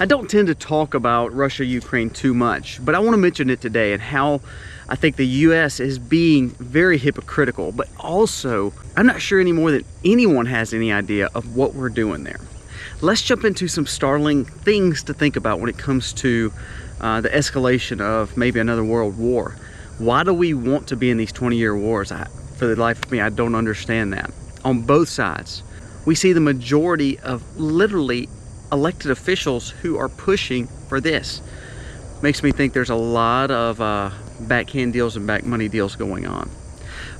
I don't tend to talk about Russia-Ukraine too much, but I want to mention it today and how I think the US is being very hypocritical, but also I'm not sure anymore that anyone has any idea of what we're doing there. Let's jump into some startling things to think about when it comes to the escalation of maybe another world war. Why do we want to be in these 20-year wars? For the life of me, I don't understand that. On both sides, we see the majority of literally elected officials who are pushing for this. Makes me think there's a lot of backhand deals and back money deals going on.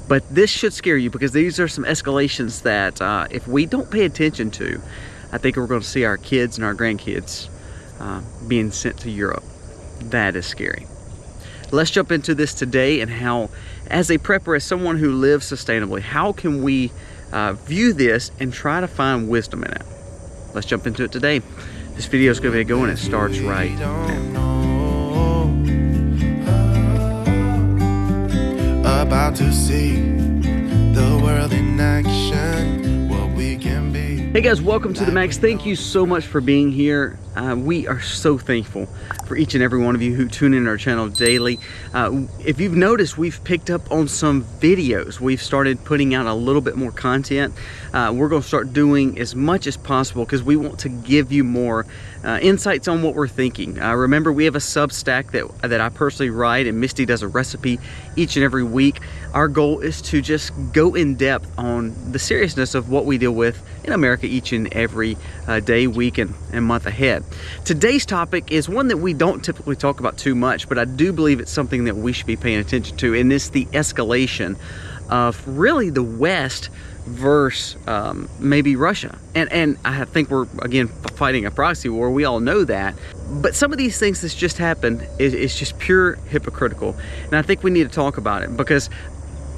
But this should scare you because these are some escalations that if we don't pay attention to, I think we're going to see our kids and our grandkids being sent to Europe. That is scary. Let's jump into this today and how, as a prepper, as someone who lives sustainably, how can we view this and try to find wisdom in it? Let's jump into it today. This video is going to be going. It starts right now. About to see the world in action, what we can be. Hey guys, welcome to the Max. Thank you so much for being here. We are so thankful for each and every one of you who tune in our channel daily. If you've noticed, we've picked up on some videos. We've started putting out a little bit more content. We're going to start doing as much as possible because we want to give you more insights on what we're thinking. Remember, we have a Substack that I personally write, and Misty does a recipe each and every week. Our goal is to just go in depth on the seriousness of what we deal with in America each and every day, week, and month ahead. Today's topic is one that we don't typically talk about too much, but I do believe it's something that we should be paying attention to, and it's the escalation of really the West versus maybe Russia. And I think we're, again, fighting a proxy war. We all know that. But some of these things that's just happened is just pure hypocritical. And I think we need to talk about it because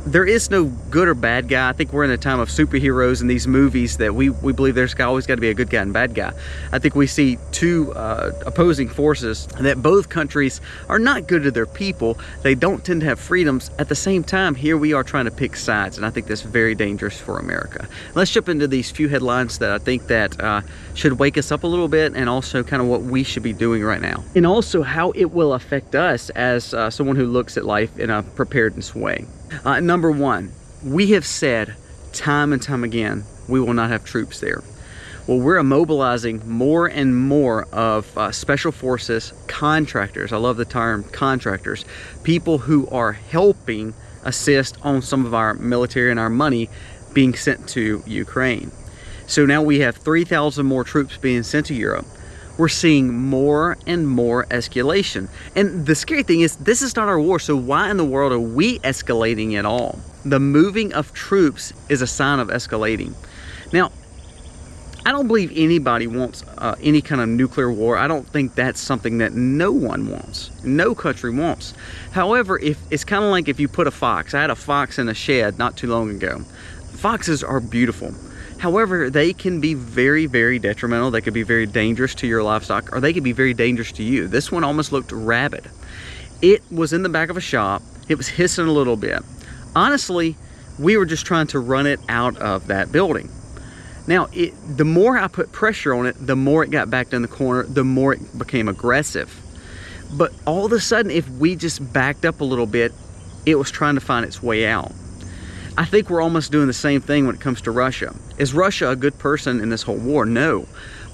there is no good or bad guy. I think we're in a time of superheroes in these movies that we believe there's always got to be a good guy and bad guy. I think we see two opposing forces that both countries are not good to their people. They don't tend to have freedoms. At the same time, here we are trying to pick sides, and I think that's very dangerous for America. Let's jump into these few headlines that I think that should wake us up a little bit, and also kind of what we should be doing right now. And also how it will affect us as someone who looks at life in a preparedness way. Number one, we have said time and time again, we will not have troops there. Well, we're immobilizing more and more of special forces contractors. I love the term contractors. People who are helping assist on some of our military and our money being sent to Ukraine. So now we have 3,000 more troops being sent to Europe. We're seeing more and more escalation. And the scary thing is, this is not our war, so why in the world are we escalating at all? The moving of troops is a sign of escalating. Now, I don't believe anybody wants any kind of nuclear war. I don't think that's something that no one wants, no country wants. However, if it's kind of like if you put a fox. I had a fox in a shed not too long ago. Foxes are beautiful. However, they can be very, very detrimental. They could be very dangerous to your livestock, or they could be very dangerous to you. This one almost looked rabid. It was in the back of a shop. It was hissing a little bit. Honestly, we were just trying to run it out of that building. Now, the more I put pressure on it, the more it got backed in the corner, the more it became aggressive. But all of a sudden, if we just backed up a little bit, it was trying to find its way out. I think we're almost doing the same thing when it comes to Russia. Is Russia a good person in this whole war? No.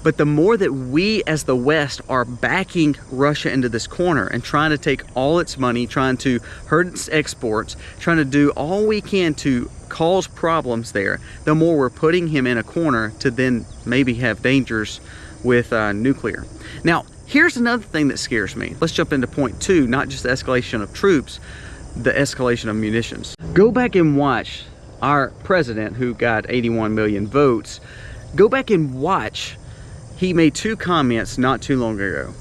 But the more that we as the West are backing Russia into this corner and trying to take all its money, trying to hurt its exports, trying to do all we can to cause problems there, the more we're putting him in a corner to then maybe have dangers with nuclear. Now, here's another thing that scares me. Let's jump into point two, not just the escalation of troops, the escalation of munitions. Go back and watch our president, who got 81 million votes. Go back and watch. He made two comments not too long ago.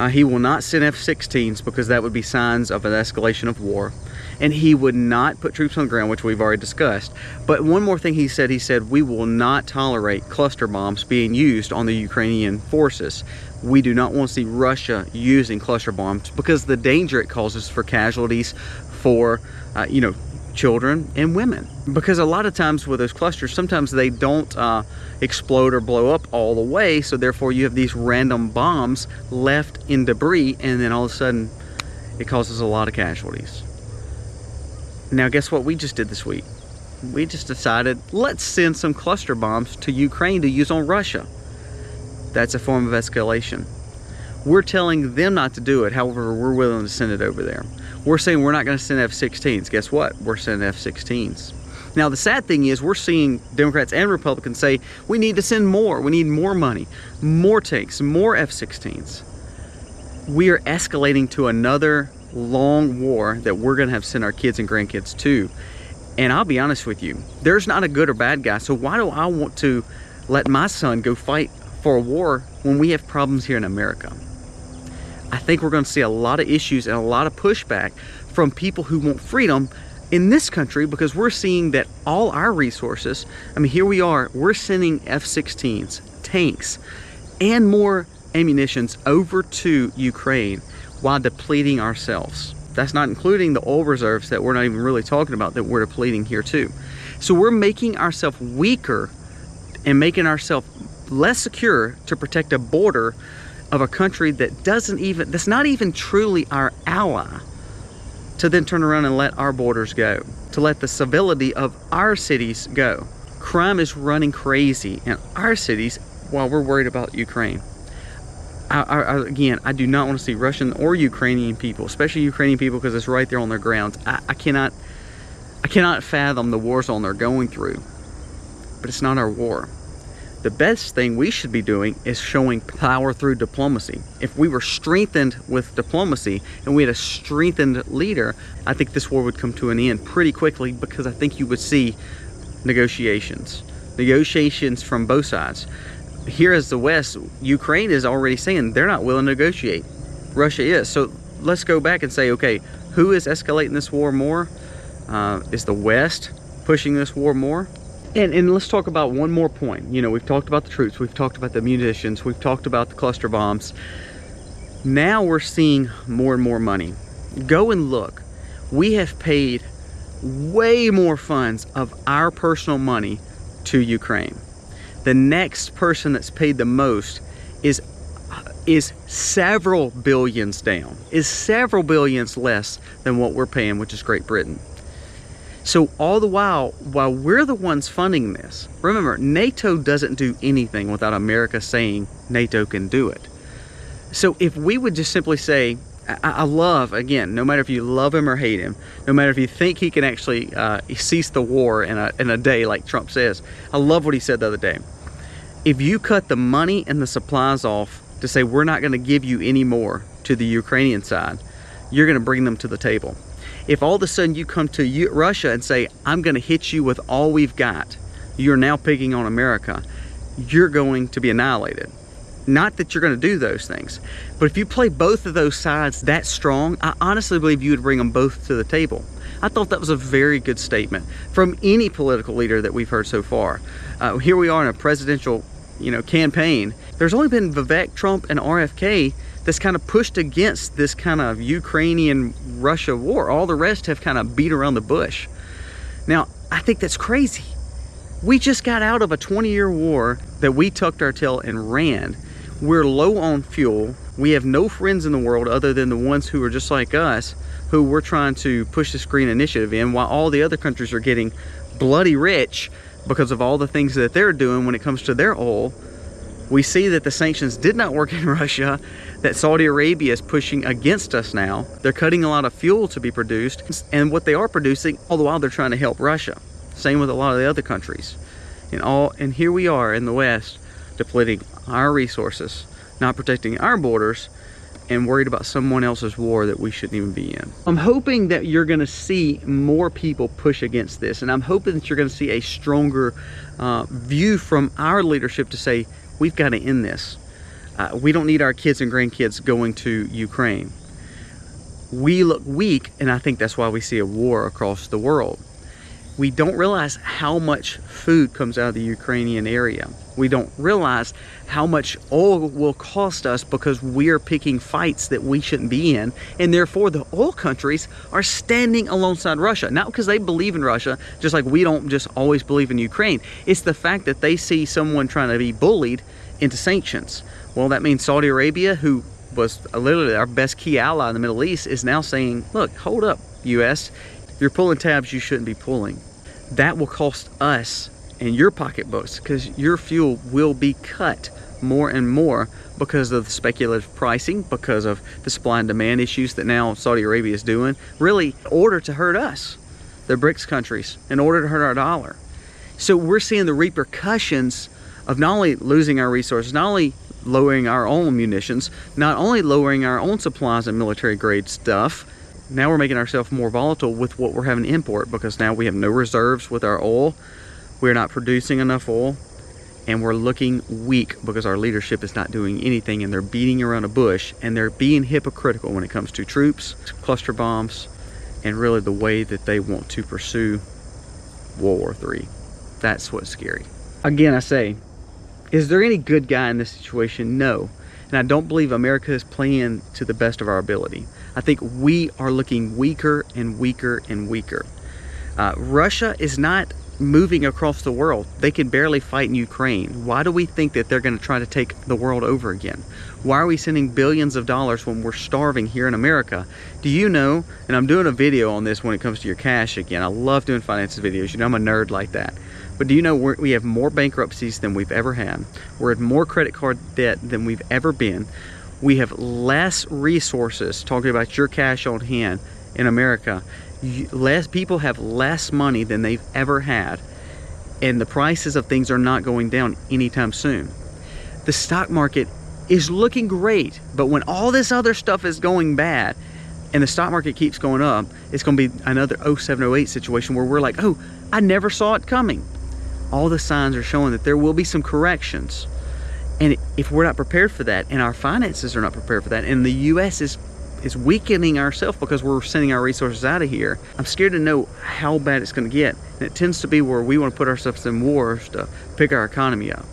He will not send F-16s because that would be signs of an escalation of war. And he would not put troops on the ground, which we've already discussed. But one more thing he said, we will not tolerate cluster bombs being used on the Ukrainian forces. We do not want to see Russia using cluster bombs because the danger it causes for casualties, for children and women, because a lot of times with those clusters, sometimes they don't explode or blow up all the way, so therefore you have these random bombs left in debris, and then all of a sudden it causes a lot of casualties. Now guess what we just did this week? We just decided, let's send some cluster bombs to Ukraine to use on Russia. That's a form of escalation. We're telling them not to do it, however we're willing to send it over there. We're saying we're not going to send F-16s. Guess what? We're sending F-16s. Now the sad thing is, we're seeing Democrats and Republicans say we need to send more. We need more money, more tanks, more F-16s. We are escalating to another long war that we're going to have to send our kids and grandkids to. And I'll be honest with you, there's not a good or bad guy. So why do I want to let my son go fight for a war when we have problems here in America? I think we're going to see a lot of issues and a lot of pushback from people who want freedom in this country, because we're seeing that all our resources, I mean, here we are, we're sending F-16s, tanks, and more ammunitions over to Ukraine while depleting ourselves. That's not including the oil reserves that we're not even really talking about, that we're depleting here too. So we're making ourselves weaker and making ourselves less secure to protect a border of a country that that's not even truly our ally, to then turn around and let our borders go, to let the civility of our cities go. Crime is running crazy in our cities while we're worried about Ukraine. Again, I do not want to see Russian or Ukrainian people, especially Ukrainian people, because it's right there on their grounds. I cannot fathom the war zone they're going through, but it's not our war. The best thing we should be doing is showing power through diplomacy. If we were strengthened with diplomacy and we had a strengthened leader, I think this war would come to an end pretty quickly, because I think you would see negotiations from both sides. Here as the West, Ukraine is already saying they're not willing to negotiate. Russia is. So let's go back and say, okay, who is escalating this war more? Is the West pushing this war more? And let's talk about one more point. You know, we've talked about the troops, we've talked about the munitions, we've talked about the cluster bombs. Now we're seeing more and more money. Go and look. We have paid way more funds of our personal money to Ukraine. The next person that's paid the most is several billions down, is several billions less than what we're paying, which is Great Britain. So all the while we're the ones funding this, remember, NATO doesn't do anything without America saying NATO can do it. So if we would just simply say, I love, again, no matter if you love him or hate him, no matter if you think he can actually cease the war in a day like Trump says, I love what he said the other day. If you cut the money and the supplies off to say we're not going to give you any more to the Ukrainian side, you're going to bring them to the table. If all of a sudden you come to Russia and say, I'm going to hit you with all we've got, you're now picking on America, you're going to be annihilated. Not that you're going to do those things, but if you play both of those sides that strong, I honestly believe you would bring them both to the table. I thought that was a very good statement from any political leader that we've heard so far. Here we are in a presidential campaign. There's only been Vivek, Trump, and RFK that's kind of pushed against this kind of Ukrainian-Russia war. All the rest have kind of beat around the bush. Now, I think that's crazy. We just got out of a 20-year war that we tucked our tail and ran. We're low on fuel. We have no friends in the world other than the ones who are just like us, who we're trying to push this green initiative in, while all the other countries are getting bloody rich because of all the things that they're doing when it comes to their oil. We see that the sanctions did not work in Russia, that Saudi Arabia is pushing against us now. They're cutting a lot of fuel to be produced, and what they are producing, all the while they're trying to help Russia. Same with a lot of the other countries. And here we are in the West, depleting our resources, not protecting our borders, and worried about someone else's war that we shouldn't even be in. I'm hoping that you're going to see more people push against this, and I'm hoping that you're going to see a stronger view from our leadership to say, we've got to end this. We don't need our kids and grandkids going to Ukraine. We look weak, and I think that's why we see a war across the world. We don't realize how much food comes out of the Ukrainian area. We don't realize how much oil will cost us because we're picking fights that we shouldn't be in, and therefore the oil countries are standing alongside Russia. Not because they believe in Russia, just like we don't just always believe in Ukraine. It's the fact that they see someone trying to be bullied into sanctions. Well, that means Saudi Arabia, who was literally our best key ally in the Middle East, is now saying, look, hold up, US, you're pulling tabs you shouldn't be pulling. That will cost us in your pocketbooks, because your fuel will be cut more and more because of the speculative pricing, because of the supply and demand issues that now Saudi Arabia is doing, really in order to hurt us, the BRICS countries, in order to hurt our dollar. So we're seeing the repercussions of not only losing our resources, not only lowering our own munitions, not only lowering our own supplies and military grade stuff, now we're making ourselves more volatile with what we're having to import, because now we have no reserves with our oil. We're not producing enough oil, and we're looking weak because our leadership is not doing anything, and they're beating around a bush, and they're being hypocritical when it comes to troops, cluster bombs, and really the way that they want to pursue World War III. That's what's scary. Again, I say, is there any good guy in this situation? No. And I don't believe America is playing to the best of our ability. I think we are looking weaker and weaker and weaker. Russia is not moving across the world. They can barely fight in Ukraine. Why do we think that they're going to try to take the world over again? Why are we sending billions of dollars when we're starving here in America? Do you know, and I'm doing a video on this when it comes to your cash again. I love doing finances videos. You know, I'm a nerd like that. But do you know we have more bankruptcies than we've ever had? We're at more credit card debt than we've ever been. We have less resources, talking about your cash on hand in America. Less people have less money than they've ever had, and the prices of things are not going down anytime soon. The stock market is looking great, but when all this other stuff is going bad and the stock market keeps going up, it's going to be another 07, 08 situation where we're like, oh, I never saw it coming. All the signs are showing that there will be some corrections, and if we're not prepared for that, and our finances are not prepared for that, and the US is weakening ourselves because we're sending our resources out of here, I'm scared to know how bad it's going to get. And it tends to be where we want to put ourselves in wars to pick our economy up.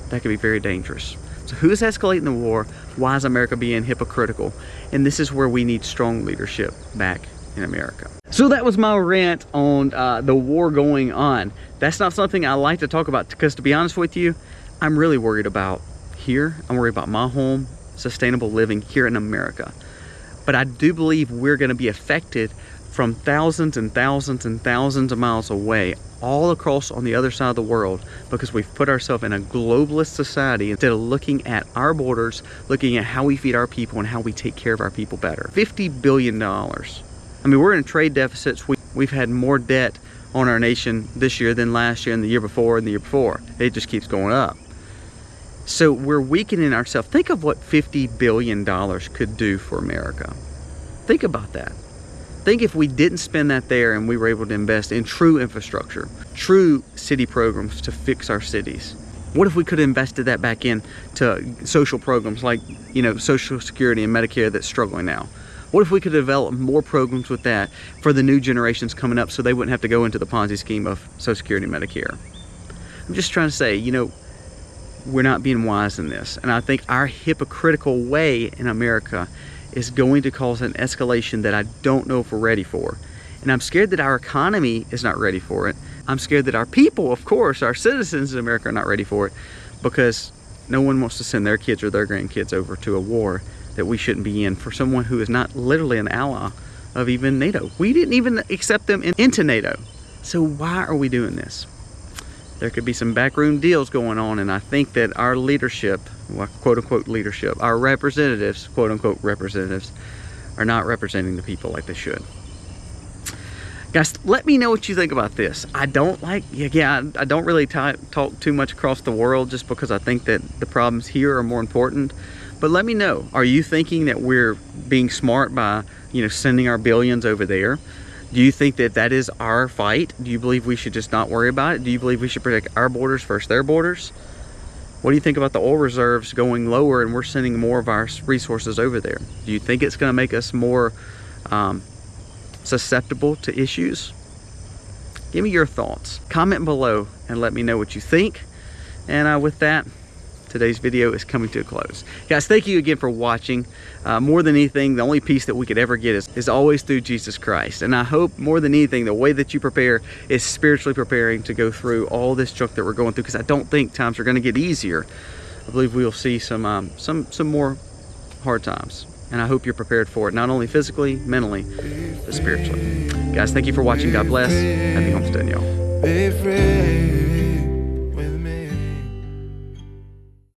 That could be very dangerous. So who is escalating the war? Why is America being hypocritical? And this is where we need strong leadership back in America. So that was my rant on the war going on. That's not something I like to talk about, because to be honest with you, I'm really worried about here. I'm worried about my home, sustainable living here in America. But I do believe we're going to be affected from thousands and thousands and thousands of miles away, all across on the other side of the world, because we've put ourselves in a globalist society instead of looking at our borders, looking at how we feed our people and how we take care of our people better. $50 billion. I mean, we're in trade deficits. We've had more debt on our nation this year than last year and the year before and the year before. It just keeps going up. So we're weakening ourselves. Think of what $50 billion could do for America. Think about that. Think if we didn't spend that there and we were able to invest in true infrastructure, true city programs to fix our cities. What if we could have invested that back into social programs like, you know, Social Security and Medicare that's struggling now? What if we could develop more programs with that for the new generations coming up so they wouldn't have to go into the Ponzi scheme of Social Security and Medicare? I'm just trying to say, you know, we're not being wise in this. And I think our hypocritical way in America is going to cause an escalation that I don't know if we're ready for. And I'm scared that our economy is not ready for it. I'm scared that our people, of course, our citizens in America are not ready for it, because no one wants to send their kids or their grandkids over to a war that we shouldn't be in for someone who is not literally an ally of even NATO. We didn't even accept them into NATO. So why are we doing this? There could be some backroom deals going on, and I think that our leadership, well, quote-unquote leadership, our representatives, quote-unquote representatives, are not representing the people like they should. Guys, let me know what you think about this. I don't really talk too much across the world, just because I think that the problems here are more important. But let me know, are you thinking that we're being smart by, you know, sending our billions over there? Do you think that that is our fight? Do you believe we should just not worry about it? Do you believe we should protect our borders versus their borders? What do you think about the oil reserves going lower and we're sending more of our resources over there? Do you think it's going to make us more susceptible to issues? Give me your thoughts. Comment below and let me know what you think. And with that, today's video is coming to a close. Guys, thank you again for watching. More than anything, the only peace that we could ever get is always through Jesus Christ. And I hope more than anything, the way that you prepare is spiritually preparing to go through all this junk that we're going through, because I don't think times are going to get easier. I believe we will see some more hard times. And I hope you're prepared for it, not only physically, mentally, but spiritually. Guys, thank you for watching. God bless. Happy homesteading, y'all.